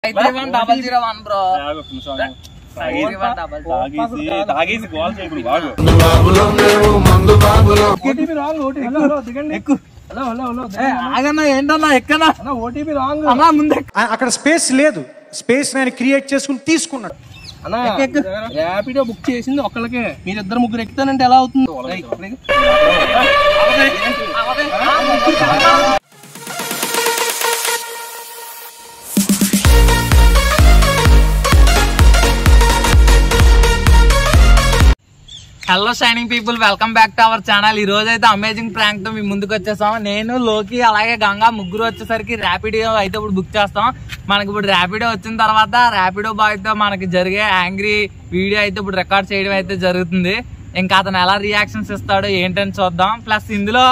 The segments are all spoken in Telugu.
531001 బ్రో. తాగేసి గోల్ చేయకుడు బాగు. ఆగన్నా ఏంటన్నా ఎక్కనా ఓటీపీ రాంగ్ అన్నా ముందే అక్కడ స్పేస్ లేదు, స్పేస్ నేను క్రియేట్ చేసుకుని తీసుకున్నాడు. ర్యాపిడో బుక్ చేసింది ఒక్కళ్ళకే, మీరిద్దరు ముగ్గురు ఎక్కుతానంటే ఎలా అవుతుంది? Hello shining people, welcome back to our channel. ఈ రోజు అయితే అమేజింగ్ ప్రాంక్ తో మీ ముందుకు వచ్చేసాం. నేను, లోకి, అలాగే గంగా ముగ్గురు వచ్చేసరికి ర్యాపిడో అయితే ఇప్పుడు బుక్ చేస్తాం. మనకి ఇప్పుడు ర్యాపిడో వచ్చిన తర్వాత ర్యాపిడో బాయ్ తో మనకి జరిగే యాంగ్రీ వీడియో అయితే ఇప్పుడు రికార్డ్ చేయడం అయితే జరుగుతుంది. ఇంకా అతను ఎలా రియాక్షన్స్ ఇస్తాడో ఏంటని చూద్దాం. ప్లస్ ఇందులో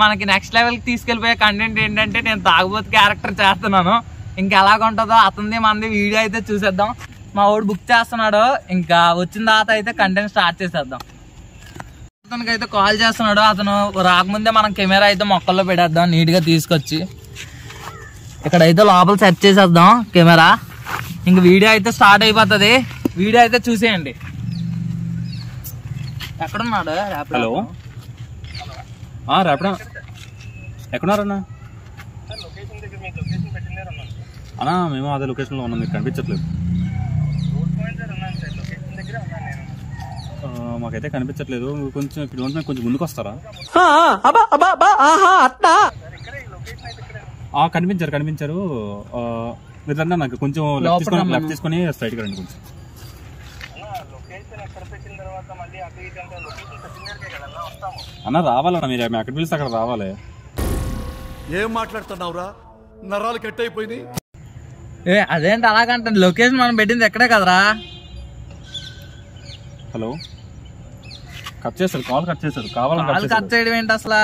మనకి నెక్స్ట్ లెవెల్ కి తీసుకెళ్లిపోయే కంటెంట్ ఏంటంటే నేను తాగుబోతు క్యారెక్టర్ చేస్తున్నాను. ఇంకా ఎలాగుంటుందో అతనిది మనది వీడియో అయితే చూసేద్దాం. మా వాడు బుక్ చేస్తున్నాడు. ఇంకా వచ్చిన తర్వాత అయితే కంటెంట్ స్టార్ట్ చేసేద్దాం. అతనికి అయితే కాల్ చేస్తున్నాడు. అతను రాకముందే మనం కెమెరా అయితే మొక్కల్లో పెట్టేద్దాం నీట్ గా తీసుకొచ్చి. ఇక్కడైతే లోపల సెట్ చేసేద్దాం కెమెరా. ఇంక వీడియో అయితే స్టార్ట్ అయిపోతుంది. వీడియో అయితే చూసేయండి. ఎక్కడున్నాడు? హలో ర్యాపిడో ఎక్కడున్నారన్నా? అన్నా మేము అదే లొకేషన్ లో ఉన్నాం, మీకు కనిపించట్లేదు. మాకైతే కనిపించట్లేదు. కొంచెం ఇక్కడ కొంచెం ముందుకు వస్తారా? కనిపించారు. మీరు రండి, నాకు కొంచెం లెఫ్ట్ తీసుకొని స్ట్రైట్ గా రండి. కొంచెం అన్న రావాలన్నా, మీరు ఎక్కడ పిలిస్తే అక్కడ రావాలి. ఏం మాట్లాడుతున్నావురా? నరాలు కట్ అయిపోయింది. అదేంటి అలాగంటే లొకేషన్ మనం పెట్టింది ఎక్కడే కదరా. హలో, కట్ చేశారు, కాల్ కట్ చేశారు. కావాలని కట్ చేయడం ఏంటి అసలు?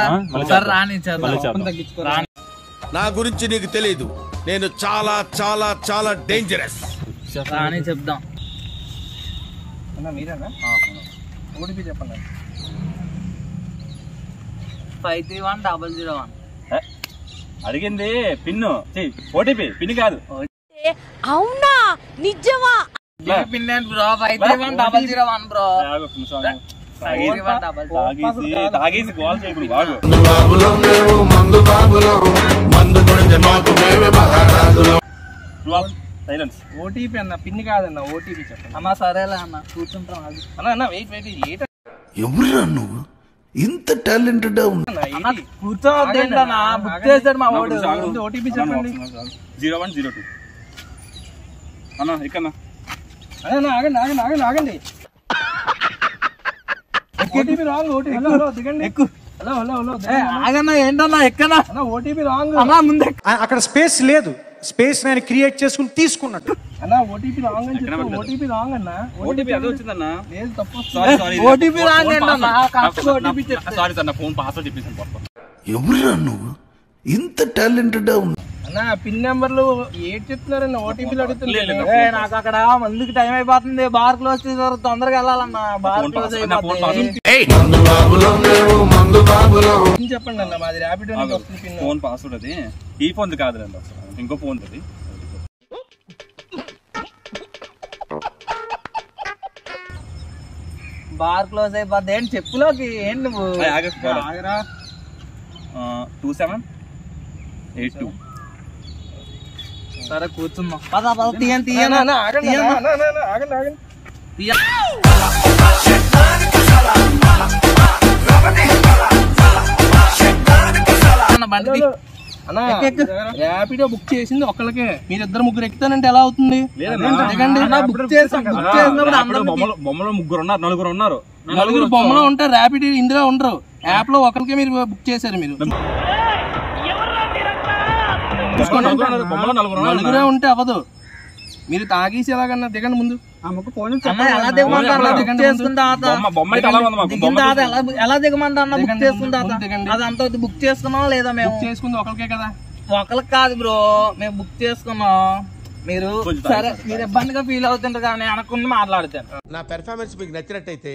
నా గురించి నీకు తెలీదు, నేను చాలా చాలా చాలా డేంజరస్. రాని చెప్దాం. మీరేనా? ఓటీపీ చెప్పండి. 531001. అడిగింది పిన్ను, ఓటీపీ పిన్ కాదు. అవునా? నిజమా? పిన్ ఏంటి బ్రో? 531001 బ్రో. తాగేసి గోల్ చేయకుడు బాగు. సైలెన్స్. ఓటీపీ అన్న, పిన్ కాదన్న, ఓటీపీ చెప్పండి. అన్నా సరేలే అన్న, కూర్చుంటాం. అన్న వెయిట్ ఎవరురా నువ్వు? ఇంత టాలెంటెడ్ కూర్చోవద్దేంటన్నా, బుక్ చేశాడు మా వాడు. ఓటీపీ చెప్పండి. 0102 అన్నా. ఇక్కడ ఆగండి. OTP wrong. ఓటీపీ దిగండి. హలో ఆగన్నా ఏంటన్నా ఎక్కనా ఓటీపీ రాంగ్ అన్నా ముందే. అక్కడ స్పేస్ లేదు, స్పేస్ నేను క్రియేట్ చేసుకుని తీసుకున్నాడు. అన్న ఓటీపీ రాంగ్ అని చెప్పి. ఓటీపీ రాంగ్ అన్న. ఓటీపీ అదే వచ్చిందన్నా. లేదు, తప్పు. ఓటీపీ రాంగ్ ఏంటన్నా? సారీ సార్, నా ఫోన్ పాస్వర్డ్ చెప్పేసాను. ఎవరురా నువ్వు? ఇంత టాలెంటెడ్ అన్న పిన్ నెంబర్లు ఏడ్ చెప్తున్నారన్న, ఓటీపీలు అడుగుతున్నారు. నాకు అక్కడ మందుకి టైం అయిపోతుంది. బార్ క్లోజ్ చేసారు, తొందరగా వెళ్ళాలన్నా. బార్ క్లోజ్ అయిపోతుంది. చెప్పండి అన్న, మాది ర్యాపిడో పిన్. ఫోన్ పాస్వర్డ్ అది ఈ ఫోన్ కాదులేండి, ఇంకో ఫోన్ అది. బార్ క్లోజ్ అయిపోద్ది. ఏంటి చెప్పులోకి ఏంటి నువ్వు? 2782. సరే కూర్చుందాం. పద తీయండి. ర్యాపిడో బుక్ చేసింది ఒక్కళ్ళకే, మీరిద్దరు ముగ్గురు ఎక్కుతానంటే ఎలా అవుతుంది? బొమ్మలో ముగ్గురు ఉన్నారు, నలుగురు ఉన్నారు. నలుగురు బొమ్మలో ఉంటారు, ర్యాపిడో ఇందులో ఉండరు. యాప్ లో ఒకరికే మీరు బుక్ చేశారు. మీరు నలుగురే ఉంటే అవ్వదు. మీరు తాగేసి ఎలాగన్నా దిగండి ముందు. ఎలా దిగమంటారు? అదంతా బుక్ చేసుకున్నాం లేదా? మేము చేసుకుంది ఒకరికే కదా. ఒకరికి కాదు బ్రో, మేము బుక్ చేసుకున్నాం. మీరు సరే, మీరు ఇబ్బందిగా ఫీల్ అవుతుంటారు కానీ అనుకుని మాట్లాడతాను. నా పెర్ఫార్మెన్స్ మీకు నచ్చినట్టయితే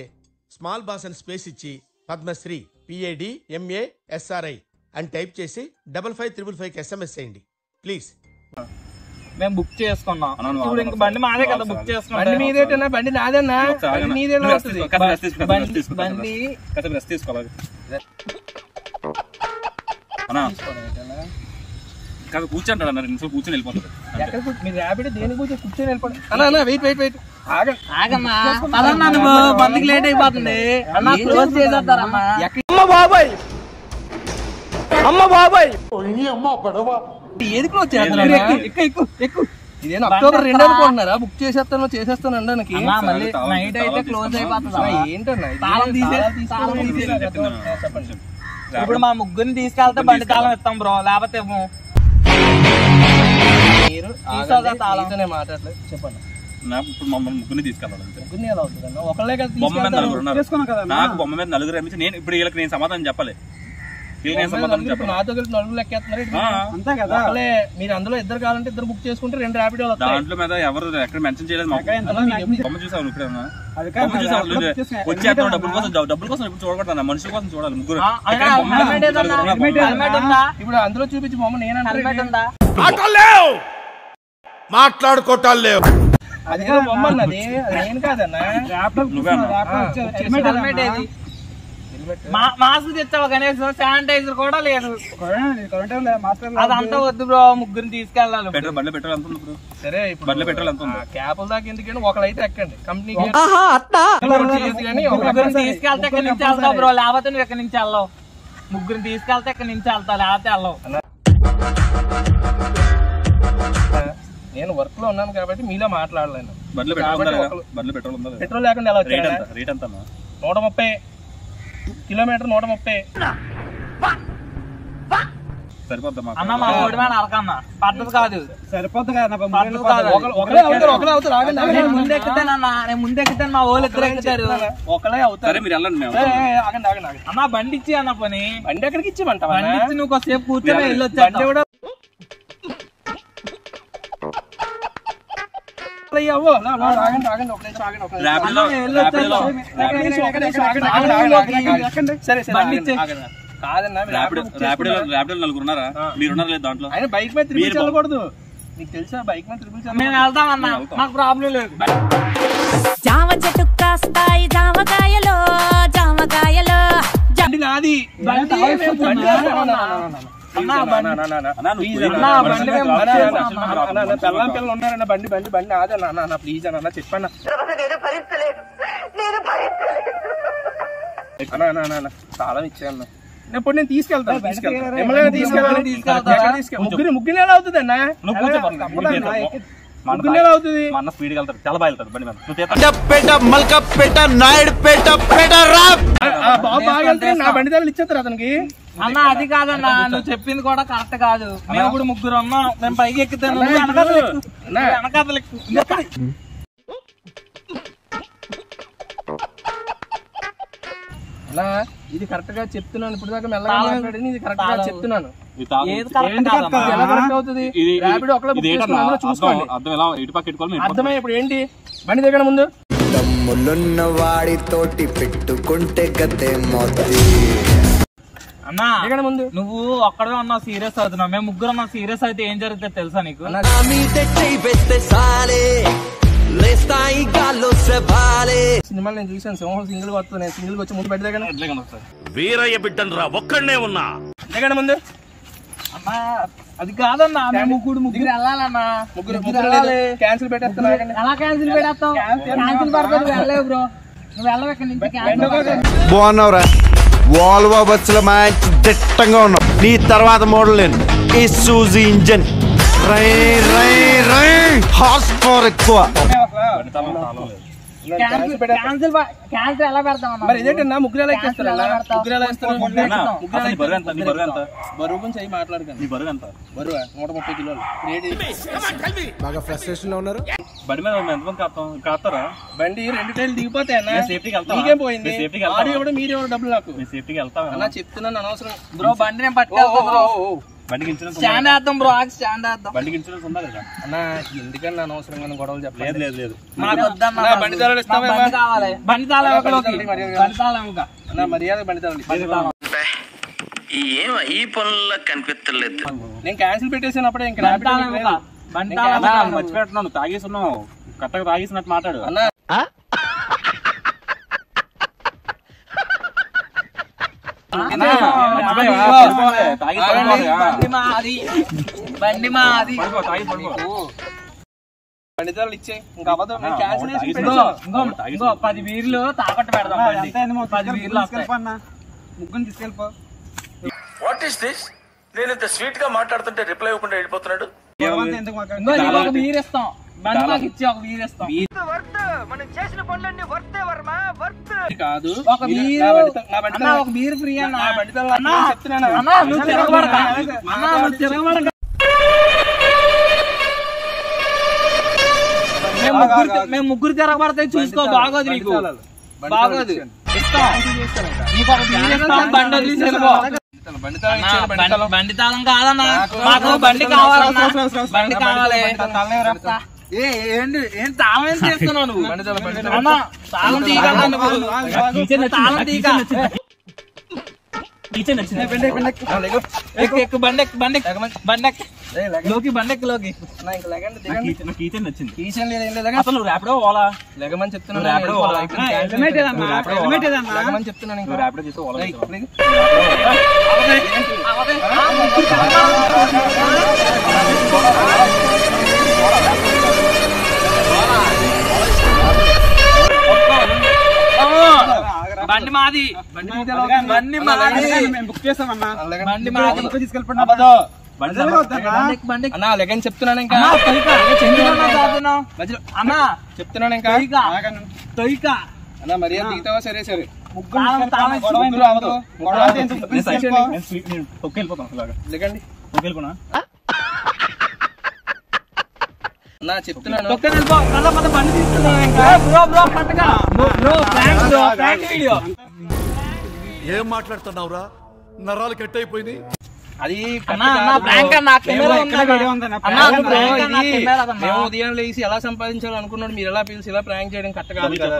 స్మాల్ బాస్ అని స్పేస్ ఇచ్చి పద్మశ్రీ PADMASRI అని టైప్ చేసి 5555 SMS చేయండి ప్లీజ్. మేము బుక్ చేసుకున్నాం. ఇప్పుడు ఇంక బండి మాదే కదా బుక్ చేసుకున్నాం. బండి మీదేటన్నా? బండి నాదన్నా. బండి మీదేలా అవుతుంది? బండి కూర్చుంటాడు అన్న, 2 నిమిషాలు కూర్చొని వెళ్ళిపోతాడు. ఎక్కడ మీరు ర్యాపిడో దేనికి కూర్చొని కూర్చొని వెళ్ళిపోండి. అన్న వెయిట్ ఆగమ్మా, పదన్నా, నువ్వు బండికి లేట్ అయిపోతుంది. అన్న క్లోజ్ చేసేస్తారమ్మా. అమ్మ బాబాయ్ ఏది క్లోజ్ చేస్తున్నారు? ఎక్కువ ఇదేనా అక్టోబర్ 2 అనుకుంటున్నారా? బుక్ చేసేస్తాను అనడానికి. మళ్ళీ నైట్ అయితే క్లోజ్ అయిపోతుంది. ఏంటన్నా తాళం చెప్పండి. ఇప్పుడు మా ముగ్గురిని తీసుకెళ్తే బండి తాళం ఇస్తాం బ్రో, లేకపోతే మీరు తాళం మాట్లాడలేదు. చెప్పండి. ఇప్పుడు మమ్మల్ని ముగ్గురిని తీసుకెళ్ళాలి. ముగ్గురిని ఎలా అవుతుందన్న? ఒకళ్ళే కదా బొమ్మ మీద 4 ఉన్నారు. నాకు బొమ్మ మీద 4 రమ్మించి నేను ఇప్పుడు వీళ్ళకి నేను సమాధానం చెప్పాలి. నాతో కలిపి 4 లెక్కేస్తున్నారు అంతే కదా. మీరు అందులో 2 కావాలంటే 2 బుక్ చేసుకుంటే 2 ర్యాపిడోలు వస్తాయి. దాంట్లో మీద ఎవరు ఎక్కడ మెన్షన్ చేయలేదు. బొమ్మ చూసావు ఇప్పుడేమన్నా? వచ్చేస్తాను డబ్బుల కోసం ఇప్పుడు చూడకూడదు, మనుషుల కోసం చూడాలి. ముగ్గురు ఇప్పుడు అందులో చూపించి బొమ్మ నేనంటే మాట్లాడుకోవటాలు లేవు. అది బొమ్మ అన్నది, అది నేను కాదన్నా. మాస్క్ తెచ్చావు కనీసం శానిటైజర్ కూడా లేదు. అదంతా వద్దు బ్రో, ముగ్గురిని తీసుకెళ్ళాలి. బండ్లో పెట్రోల్ ఎంత ఉంది? సరే ఇప్పుడు బండ్లో పెట్రోల్ ఎంత ఉంది? క్యాపుల దాకా ఎందుకంటే ఒకళ్ళైతే ఎక్కండి కంపెనీ ముగ్గురిని తీసుకెళ్తే ఎక్కడి నుంచి వెళ్తావు బ్రో, లేకపోతే నువ్వు ఎక్కడి నుంచి వెళ్ళావు. ముగ్గురిని తీసుకెళ్తే ఎక్కడి నుంచి వెళ్తావు, లేకపోతే వెళ్ళవు. నేను వర్క్ లో ఉన్నాను కాబట్టి మీలో మాట్లాడలేను. బండ్లో పెట్రోల్ ఉందా? పెట్రోల్ లేకుండా ఎలా వచ్చాయి? రేట్ ఎంత? 130 కిలోమీటర్ 130. సరిపోద్దా అన్న? మా ఓడి మీద అరకన్నా పద్ధతి కాదు. సరిపోద్ది కదా. నేను ముందెక్కుతానన్నా, నేను ముందెక్కుతాను, మా వాళ్ళు 2 ఎక్కుతారు. ఒకళ్ళే అవుతారు. మీరు వెళ్ళండి. అన్న బండి ఇచ్చి అన్న పని. బండి ఎక్కడికి ఇచ్చిమంట? బండి ఇచ్చి నువ్వు కొద్దిసేపు కూర్చొని వెళ్ళొచ్చా? దాంట్లో ఆయన బైక్ మీద తిరిగి వెళ్ళకూడదు. నీకు తెలుసా? బైక్ మీద తిరిగి మేము వెళ్తామన్నా, మాకు ప్రాబ్లం లేదు. జామ చెట్టు కాస్తాయి జామకాయలో జామకాయలో. బండి నాది. పిల్లలు ఉన్నారన్న. బండి బండి బండి నాదే అన్న. ప్లీజ్ అన్న చెప్పండి అన్న. తాళం ఇచ్చాను. ఇప్పుడు నేను తీసుకెళ్తాను. ముగ్గురు ఎలా అవుతుంది అన్న? ముగ్గురు ఎలా అవుతుంది? మన స్పీడ్ వెళ్తారు, చాలా బాగా వెళ్తారు బండి మీద. బాగా వెళ్తే నా బండి దగ్గర ఇచ్చేస్తారు అతనికి. అన్న అది కాదన్నా, నువ్వు చెప్పింది కూడా కరెక్ట్ కాదు. మేము ఇప్పుడు ముగ్గురు ఉన్నాం, మేము పైకి ఎక్కుతాను, వెనకాతలు ఎక్కు. ఇది కరెక్ట్ గా చెప్తున్నాను. ఇప్పుడు దాకా మెల్లగా మాట్లాడి ఇది కరెక్ట్ గా చెప్తున్నాను. అర్థమై ఇప్పుడు ఏంటి? బండి దగ్గర ముందు తమ్ములున్న వాడితోటి పెట్టుకుంటే గతే మోతది. అన్నా ఇక్కడ ముందు నువ్వు ఒక్కడే ఉన్నావు, సీరియస్ అవుతున్నావు. మేము ముగ్గురు ఉన్నాం, సీరియస్ అయితే ఏం జరుగుతుంది తెలుసా నీకు? సినిమాలు నేను చూసాను. సింహం సింగిల్ వస్తుంది. నేను సింగిల్ వచ్చి ముందు పెట్టి వీరయ్య బిడ్డను రా, ఒక్కడనే ఉన్నా. దగ్గర ముందు అన్నా అది కాదన్నా, ముగ్గురు వెళ్ళాలన్నా. ముగ్గురు క్యాన్సిల్ పెట్టేస్తున్నా. ఎలా క్యాన్సిల్ పెట్టేస్తావు? క్యాన్సిల్ పడుతుంది, వెళ్ళలేవు బ్రో. నువ్వు వెళ్ళవు ఇక్కడ నుంచి. బాగున్నావురా, వాల్వో బస్సులో మంచి దిట్టంగా ఉన్నావు. నీ తర్వాత మోడల్ నేను ఇసూజు ఇంజన్. హార్స్ పవర్ ఎక్కువ. క్యాన్సిల్ ఎలా పెడతాం? మరి ఇదేంటన్నా ముగ్గురు ఎలా ఎక్కిస్తారు? ముగ్గురు ఎలా ఇస్తారు? బరువు గురించి అవి మాట్లాడకండి. బరువు 130 కిలోలు. బాగా ఫ్రస్ట్రేషన్ లో ఉన్నారు. బండి మీద ఎంతమంది కాస్తారా? బండి 2 టైర్లు దిగిపోతాయన్నా. సేఫ్టీకి నీకేం పోయింది? ఆడి ఎవడు మీరు ఎవరు డబ్బులు నాకు సేఫ్టీకి వెళ్తాం అన్నా. చెప్తున్నాను అనవసరం బ్రో. బండి నేను పట్టుకెళ్తాను. బండికి ఇన్సూరెన్స్ స్టాండ్ వేద్దాం బ్రో, స్టాండ్ వేద్దాం. బండికి ఇన్సూరెన్స్ ఉందా లేదా? అన్నా ఎందుకన్నా అనవసరంగా గొడవలు చెప్పలేదు. లేదు మాకు వద్దన్నా. బండి తాళాలు ఇస్తావా? బండి కావాలి. బండి తాళం ఇంకా అన్నా మర్యాద బండి తాళాలు. ఈ పనుల్లో కనిపించలేదు. నేను క్యాన్సిల్ పెట్టేసాను అప్పుడే. ఇంకా బండి మర్చిపెట్టున్నాను, తాగేస్తున్నావు, కరెక్ట్గా తాగేసినట్టు మాట్లాడు. అన్నా బండి మాది బండితాలు ఇచ్చే ఇంకా అబద్ధం నేను క్యాన్సిల్ చేసి ఇంకో 10 బీర్లు తాకట్టు పెడదాం. 10 బీర్లు ముగ్గురు తీసుకెళ్ళిపో. What is this? నేను ఇంత స్వీట్ గా మాట్లాడుతుంటే రిప్లై ఇవ్వకుండా వెళ్ళిపోతున్నాడు. ఇంకో ఒక బీర్ ఇస్తాం, బండి మాకు ఇచ్చి ఒక బీర్ ఇస్తాం. కాదు ఒక బీర్ అన్నా, ఒక బీర్ ఫ్రీ అన్న. చెప్తున్నాను అన్నా నువ్వు తిరగబడక, అన్నా నువ్వు తిరగబడక. మేము ముగ్గురు తిరగబడితే చూసుకో, బాగోదు నీకు, బాగోదు. ఇస్తాం నీకు ఒక బీర్ ఇస్తాం, బండి వదిలేసి వెళ్ళిపో. బండి తాళం కాదన్నా, మాకు బండి కావాలన్నా, బండి కావాలి. ఏంటి ఏం తాళం ఏం చేస్తున్నావు నువ్వు? అన్నా తాళం తీయగలరా నువ్వు? తాళం తీయక ఎక్కు బండి ఎక్కు, బండి బండి లోకి, బండి ఎక్కు లోకి. టీచర్ లేదు అసలు నువ్వు ర్యాపిడో ఓలా లెగమని చెప్తున్నాను. ర్యాపిడో ఓలా లెగమని చెప్తున్నాను. ఇంకా ర్యాపిడో చేస్తే ఓలా బండి మాది, బండి మాది, బుక్ చేస్తామన్నా. బండి మాది. అన్నా లెగని చెప్తున్నాను. ఇంకా అన్నా చెప్తున్నాను. ఇంకా తొయ్యక అన్నా మర్యాద దిగుతావా? సరే సరే ముగ్గురు అవదు. వెళ్ళిపోతాం. లెగండి. వెళ్ళిపోనా అన్నా చెప్తున్నాను. బండి తీసుకున్నా. ఏం మాట్లాడుతున్నావురా? నరాలు కట్ అయిపోయినాయి. అది మేము ఉదయం లేచి ఎలా సంపాదించాలనుకున్నాడు, మీరు ఎలా పిలిచి ఎలా ప్రాంక్ చేయడం కరెక్ట్ కాదు కదా.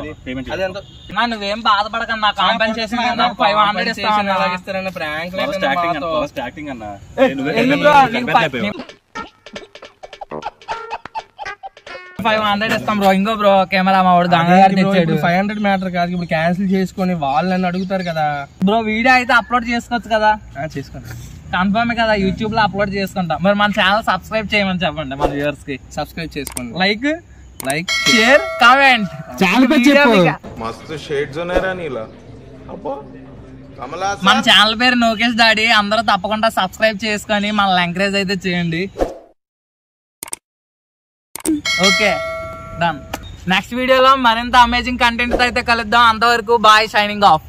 అది ఎంత నువ్వేం బాధపడకన్నా, కాంపెన్సేషన్ 500 ఇస్తాను. ఎలా ఇస్తారన్న ప్రాంక్ యాక్టింగ్ అన్న. 500 ఇస్తాం బ్రో. ఇంకో బ్రో కెమెరా మా వాడు గంగా గారు తెచ్చాడు. 500 మ్యాటర్ కాదు, ఇప్పుడు క్యాన్సిల్ చేసుకొని వాళ్ళు నన్ను అడుగుతారు కదా. బ్రో వీడియో అయితే అప్లోడ్ చేసుకోవచ్చు కదా? చేసుకోండి, కన్ఫర్మ్ కదా, యూట్యూబ్ లో అప్లోడ్ చేసుకుంటాం. మరి మన ఛానల్ సబ్స్క్రైబ్ చేయమని చెప్పండి మన వ్యూవర్స్ కి. సబ్స్క్రైబ్ చేసుకోండి, లైక్ షేర్ కామెంట్. మస్తు షేడ్స్ ఉన్నాయరా నీలా. అబ్బో కమలా. మన ఛానల్ పేరు నోకేష్ డాడీ. అందరూ తప్పకుండా సబ్స్క్రైబ్ చేసుకొని మనల్ని ఎంకరేజ్ అయితే చేయండి. Okay done. నెక్స్ట్ వీడియోలో మరింత అమేజింగ్ కంటెంట్ అయితే కలుద్దాం. అంతవరకు బాయ్, షైనింగ్ ఆఫ్.